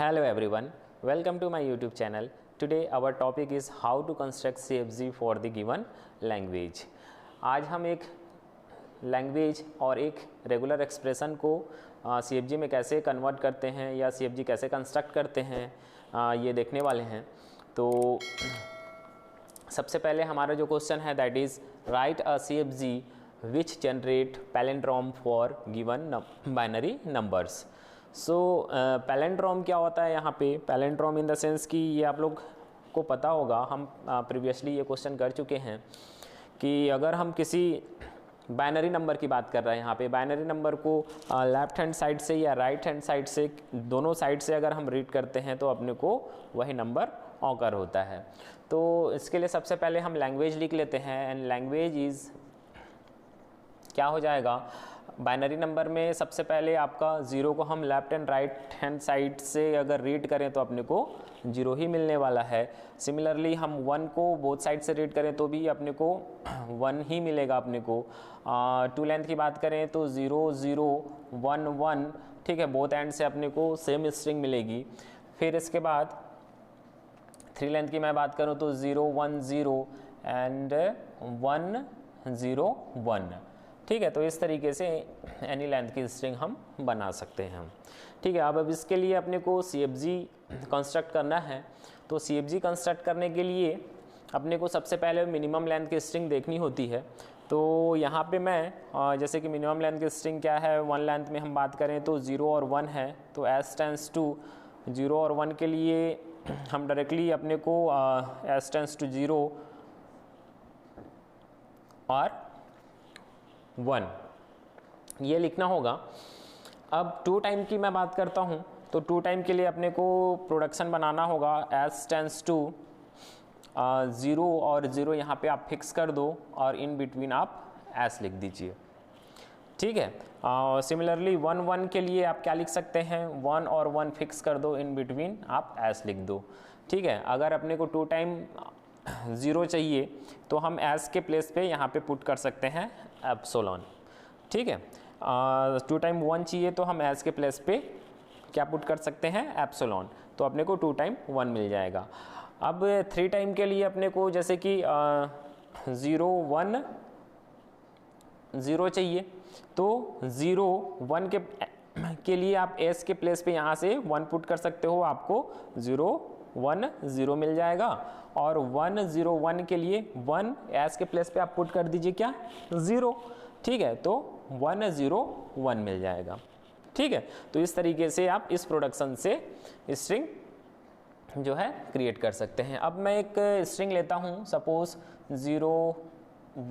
Hello everyone, welcome to my YouTube channel. Today our topic is how to construct CFG for the given language. आज हम एक language और एक regular expression को CFG में कैसे कन्वर्ट करते हैं या CFG कैसे कंस्ट्रक्ट करते हैं ये देखने वाले हैं। तो सबसे पहले हमारा जो क्वेश्चन है that is right a CFG which generate palindrome for given binary numbers. So palindrome क्या होता है यहाँ पे? पैलिंड्रोम इन द सेंस कि ये आप लोग को पता होगा, हम प्रीवियसली ये क्वेश्चन कर चुके हैं कि अगर हम किसी बाइनरी नंबर की बात कर रहे हैं, यहाँ पे बाइनरी नंबर को लेफ्ट हैंड साइड से या राइट हैंड साइड से, दोनों साइड से अगर हम रीड करते हैं तो अपने को वही नंबर ऑकर होता है। तो इसके लिए सबसे पहले हम लैंग्वेज लिख लेते हैं एंड लैंग्वेज इज़ क्या हो जाएगा, बाइनरी नंबर में सबसे पहले आपका ज़ीरो को हम left and right hand side से अगर रीड करें तो अपने को ज़ीरो ही मिलने वाला है। सिमिलरली हम वन को बोथ साइड से रीड करें तो भी अपने को वन ही मिलेगा अपने को। टू लेंथ की बात करें तो 0 0 1 1, ठीक है, बोथ एंड से अपने को सेम स्ट्रिंग मिलेगी। फिर इसके बाद थ्री लेंथ की मैं बात करूं तो 0 1 0 एंड 1 0 1, ठीक है। तो इस तरीके से एनी लेंथ की स्ट्रिंग हम बना सकते हैं, ठीक है। अब इसके लिए अपने को CFG कंस्ट्रक्ट करना है। तो CFG कंस्ट्रक्ट करने के लिए अपने को सबसे पहले मिनिमम लेंथ की स्ट्रिंग देखनी होती है। तो यहाँ पे मैं जैसे कि मिनिमम लेंथ की स्ट्रिंग क्या है, वन लेंथ में हम बात करें तो 0 और 1 है, तो S टेंस टू 0 और 1 के लिए हम डायरेक्टली अपने को S टेंस टू 0 और 1 ये लिखना होगा। अब टू टाइम की मैं बात करता हूँ तो टू टाइम के लिए अपने को प्रोडक्शन बनाना होगा। S टेंस टू 0 और 0 यहाँ पे आप फिक्स कर दो और इन बिटवीन आप S लिख दीजिए, ठीक है। सिमिलरली 1 1 के लिए आप क्या लिख सकते हैं, 1 और 1 फिक्स कर दो, इन बिटवीन आप S लिख दो, ठीक है। अगर अपने को टू टाइम 0 चाहिए तो हम S के प्लेस पे यहाँ पे पुट कर सकते हैं एप्सिलॉन, ठीक है। टू टाइम 1 चाहिए तो हम S के प्लेस पे क्या पुट कर सकते हैं, एप्सिलॉन, तो अपने को टू टाइम 1 मिल जाएगा। अब थ्री टाइम के लिए अपने को जैसे कि 0 1 0 चाहिए तो 0 1 के लिए आप S के प्लेस पे यहाँ से 1 पुट कर सकते हो, आपको 0 1 0 मिल जाएगा। और 1 0 1 के लिए 1 S के प्लेस पे आप पुट कर दीजिए क्या, 0, ठीक है। तो 1 0 1 मिल जाएगा, ठीक है। तो इस तरीके से आप इस प्रोडक्शन से स्ट्रिंग जो है क्रिएट कर सकते हैं। अब मैं एक स्ट्रिंग लेता हूँ, सपोज 0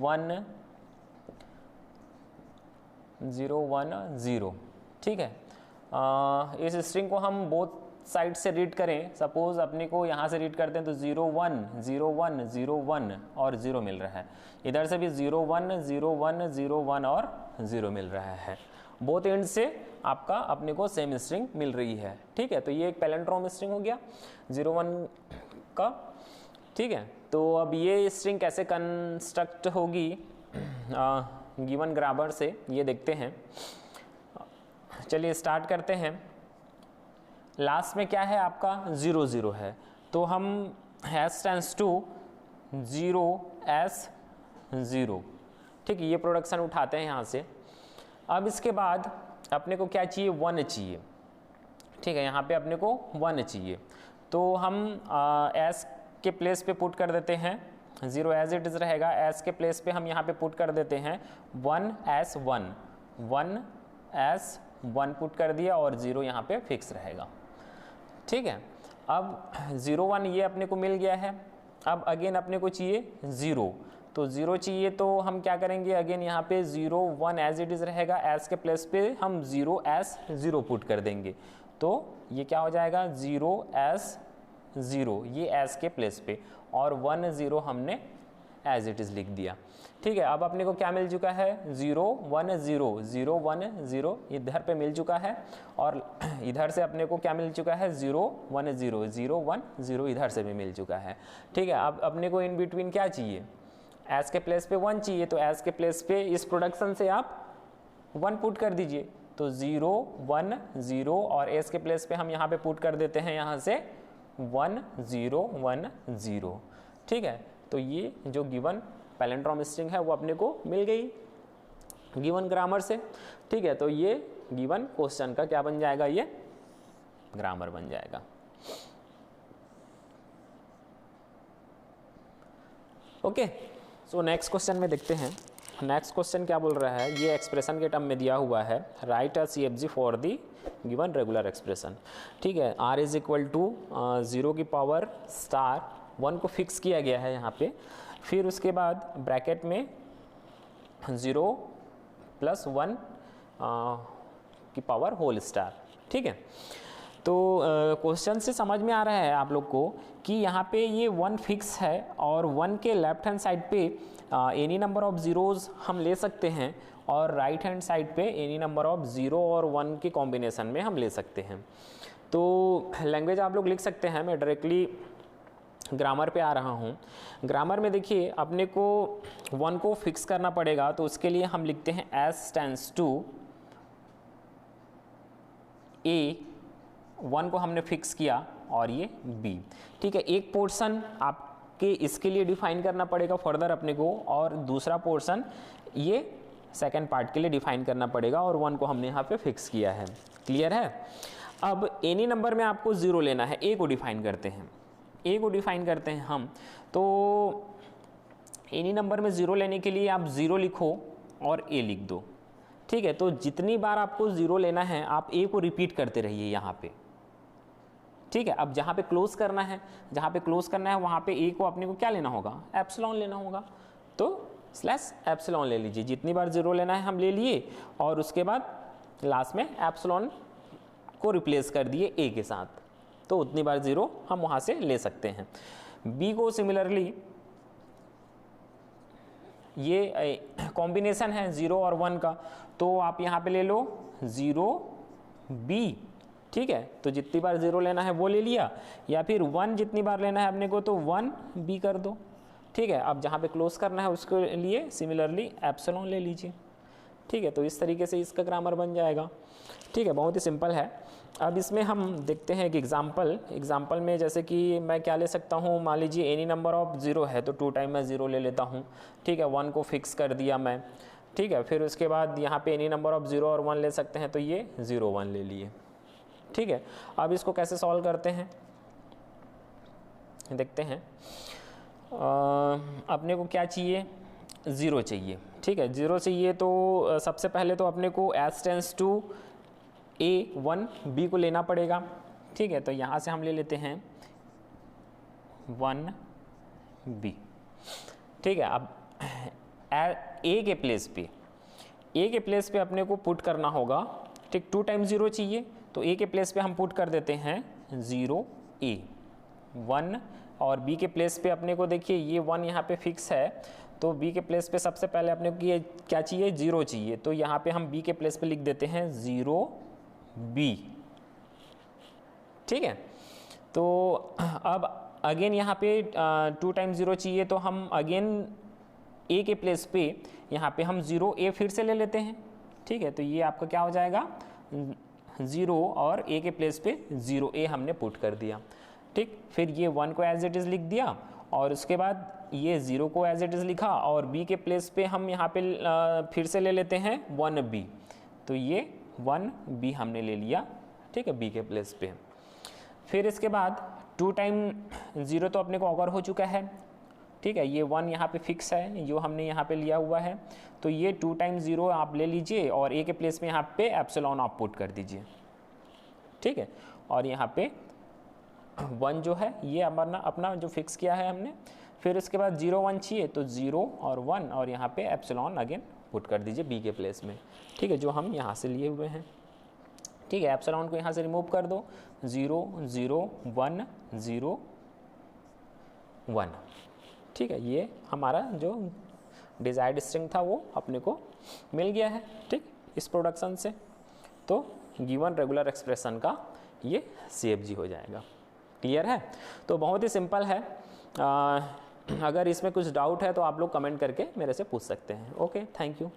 1 0 1 0, ठीक है। इस स्ट्रिंग को हम बोथ साइड से रीड करें, सपोज अपने को यहाँ से रीड करते हैं तो 0 1 0 1 0 1 और 0 मिल रहा है, इधर से भी 0 1 0 1 0 1 और 0 मिल रहा है। बोथ एंड से आपका अपने को सेम स्ट्रिंग मिल रही है, ठीक है। तो ये एक पैलिंड्रोम स्ट्रिंग हो गया 0 1 का, ठीक है। तो अब ये स्ट्रिंग कैसे कंस्ट्रक्ट होगी गिवन ग्रामर से, ये देखते हैं। चलिए स्टार्ट करते हैं। लास्ट में क्या है आपका 0 0 है, तो हम S टेंस टू 0 S 0, ठीक है, ये प्रोडक्शन उठाते हैं यहाँ से। अब इसके बाद अपने को क्या चाहिए, 1 चाहिए, ठीक है। यहाँ पे अपने को 1 चाहिए तो हम S के प्लेस पे पुट कर देते हैं, 0 एज इट इज़ रहेगा, S के प्लेस पे हम यहाँ पे पुट कर देते हैं 1 S 1 1 S 1 पुट कर दिया और 0 यहाँ पे फिक्स रहेगा, ठीक है। अब 0 1 ये अपने को मिल गया है। अब अगेन अपने को चाहिए 0, तो 0 चाहिए तो हम क्या करेंगे, अगेन यहाँ पे 0 1 एज इट इज़ रहेगा, S के प्लेस पे हम 0 S 0 पुट कर देंगे, तो ये क्या हो जाएगा 0 S 0, ये S के प्लेस पे, और 1 0 हमने एज इट इज़ लिख दिया, ठीक है। अब अपने को क्या मिल चुका है, 0 1 0 0 1 0 इधर पे मिल चुका है, और इधर से अपने को क्या मिल चुका है, 0 1 0 0 1 0 इधर से भी मिल चुका है, ठीक है। अब अपने को इन बिटवीन क्या चाहिए, S के प्लेस पे 1 चाहिए, तो S के प्लेस पे इस प्रोडक्शन से आप 1 पुट कर दीजिए, तो 0 1 0 और एस के प्लेस पे हम यहाँ पे पुट कर देते हैं यहाँ से 1 0 1 0। ठीक है, तो ये जो गिवन पैलिंड्रोम स्ट्रिंग है वो अपने को मिल गई गिवन ग्रामर से। ठीक है, तो ये गिवन क्वेश्चन का क्या बन जाएगा, ये ग्रामर बन जाएगा। ओके, सो नेक्स्ट क्वेश्चन में देखते हैं। नेक्स्ट क्वेश्चन क्या बोल रहा है, ये एक्सप्रेशन के टर्म में दिया हुआ है, right a CFG for the given regular expression. ठीक है, r इज इक्वल टू 0 की पावर स्टार 1 को फिक्स किया गया है यहाँ पे, फिर उसके बाद ब्रैकेट में 0 + 1 की पावर होल स्टार। ठीक है, तो क्वेश्चन से समझ में आ रहा है आप लोग को कि यहाँ पे ये 1 फिक्स है और 1 के लेफ्ट हैंड साइड पे एनी नंबर ऑफ ज़ीरोज़ हम ले सकते हैं और राइट हैंड साइड पे एनी नंबर ऑफ 0 और 1 के कॉम्बिनेशन में हम ले सकते हैं। तो लैंग्वेज आप लोग लिख सकते हैं, मैं डायरेक्टली ग्रामर पे आ रहा हूँ। ग्रामर में देखिए अपने को 1 को फिक्स करना पड़ेगा, तो उसके लिए हम लिखते हैं S टेंड्स टू A, 1 को हमने फिक्स किया और ये B। ठीक है, एक पोर्शन आपके इसके लिए डिफाइन करना पड़ेगा फर्दर अपने को, और दूसरा पोर्शन ये सेकेंड पार्ट के लिए डिफाइन करना पड़ेगा, और 1 को हमने यहाँ पे फिक्स किया है। क्लियर है? अब एनी नंबर में आपको 0 लेना है, A को डिफाइन करते हैं, A को डिफाइन करते हैं हम। तो एनी नंबर में 0 लेने के लिए आप 0 लिखो और A लिख दो। ठीक है, तो जितनी बार आपको 0 लेना है आप A को रिपीट करते रहिए यहाँ पे। ठीक है, अब जहाँ पे क्लोज करना है, वहाँ पे A को अपने को क्या लेना होगा, एप्सिलॉन लेना होगा, तो स्लैश एप्सिलॉन ले लीजिए। जितनी बार 0 लेना है हम ले लिए और उसके बाद लास्ट में एप्सिलॉन को रिप्लेस कर दिए A के साथ, तो उतनी बार 0 हम वहाँ से ले सकते हैं। B को सिमिलरली, ये कॉम्बिनेशन है 0 और 1 का, तो आप यहाँ पे ले लो 0B। ठीक है, तो जितनी बार 0 लेना है वो ले लिया, या फिर 1 जितनी बार लेना है अपने को तो 1B कर दो। ठीक है, अब जहाँ पे क्लोज करना है उसके लिए सिमिलरली एप्सिलॉन ले लीजिए। ठीक है, तो इस तरीके से इसका ग्रामर बन जाएगा। ठीक है, बहुत ही सिंपल है। अब इसमें हम देखते हैं एक एग्जाम्पल में, जैसे कि मैं क्या ले सकता हूँ, मान लीजिए एनी नंबर ऑफ 0 है तो 2 टाइम मैं 0 ले लेता हूँ। ठीक है, 1 को फिक्स कर दिया मैं। ठीक है, फिर उसके बाद यहाँ पे एनी नंबर ऑफ 0 और 1 ले सकते हैं, तो ये 0 1 ले लिए। ठीक है, अब इसको कैसे सॉल्व करते हैं देखते हैं। अपने को क्या चाहिए, 0 चाहिए। ठीक है, 0 चाहिए, तो सबसे पहले तो अपने को S tends to A 1 B को लेना पड़ेगा। ठीक है, तो यहाँ से हम ले लेते हैं 1B। ठीक है, अब A के प्लेस पे अपने को पुट करना होगा। ठीक, 2 टाइम 0 चाहिए, तो A के प्लेस पे हम पुट कर देते हैं 0A 1, और B के प्लेस पे अपने को देखिए ये 1 यहाँ पे फिक्स है, तो B के प्लेस पे सबसे पहले अपने को ये क्या चाहिए, 0 चाहिए, तो यहाँ पे हम B के प्लेस पे लिख देते हैं 0B। ठीक है, तो अब अगेन यहाँ पे 2 टाइम 0 चाहिए, तो हम अगेन A के प्लेस पे यहाँ पे हम 0A फिर से ले लेते हैं। ठीक है, तो ये आपका क्या हो जाएगा 0, और A के प्लेस पे 0A हमने पुट कर दिया। ठीक, फिर ये 1 को एज इट इज़ लिख दिया, और उसके बाद ये 0 को एज इट इज़ लिखा, और B के प्लेस पे हम यहाँ पे फिर से ले लेते हैं 1B, तो ये 1B हमने ले लिया। ठीक है, B के प्लेस पे। फिर इसके बाद 2 टाइम 0 तो अपने को ऑकर हो चुका है। ठीक है, ये 1 यहाँ पे फिक्स है, जो हमने यहाँ पे लिया हुआ है, तो ये 2 टाइम 0 आप ले लीजिए, और A के प्लेस में यहाँ पे एप्सिलॉन आप पुट कर दीजिए। ठीक है, और यहाँ पे 1 जो है ये अपना जो फिक्स किया है हमने। फिर उसके बाद 0 1 चाहिए, तो 0 और 1, और यहाँ पे एप्सिलॉन अगेन पुट कर दीजिए B के प्लेस में। ठीक है, जो हम यहाँ से लिए हुए हैं। ठीक है, एप्सिलॉन को यहाँ से रिमूव कर दो, 0 0 1 0 1। ठीक है, ये हमारा जो डिजायर्ड स्ट्रिंग था वो अपने को मिल गया है। ठीक, इस प्रोडक्शन से तो गिवन रेगुलर एक्सप्रेशन का ये CFG हो जाएगा। क्लियर है? तो बहुत ही सिंपल है। अगर इसमें कुछ डाउट है तो आप लोग कमेंट करके मेरे से पूछ सकते हैं। Okay, thank you.